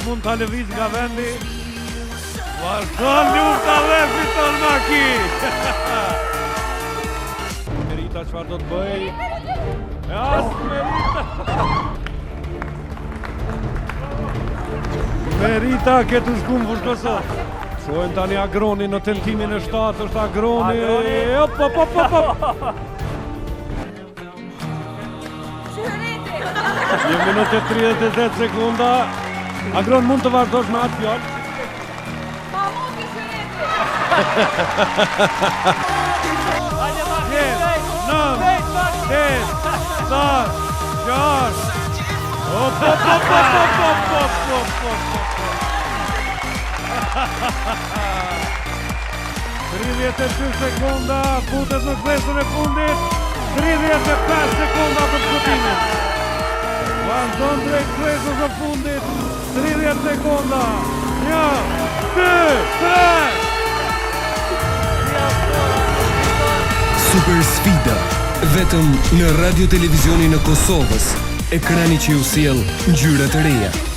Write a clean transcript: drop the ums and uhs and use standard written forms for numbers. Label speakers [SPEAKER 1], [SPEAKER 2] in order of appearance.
[SPEAKER 1] mund ta lëviz nga vendi. Vazhdon lufta dhe fiton Maki. Merita çfarë do të bëj? Merita këtë shkum vërkësot. Shohem tani Agroni në tentimin e 7, është Agroni. Hop. Një minutë e 38 sekunda. Agron mund të vazhdosh me atë fjallë.
[SPEAKER 2] Ma mund të shërete.
[SPEAKER 1] 32 sekunda, futet në kthesën e fundit. 35 sekunda për shkutimin. Vazhdon drejt kthesës së fundit. 30 sekunda. 1, 2, 3.
[SPEAKER 3] Super sfida, vetëm në radio televizionin e Kosovës, ekrani që ju sjell ngjyra të reja.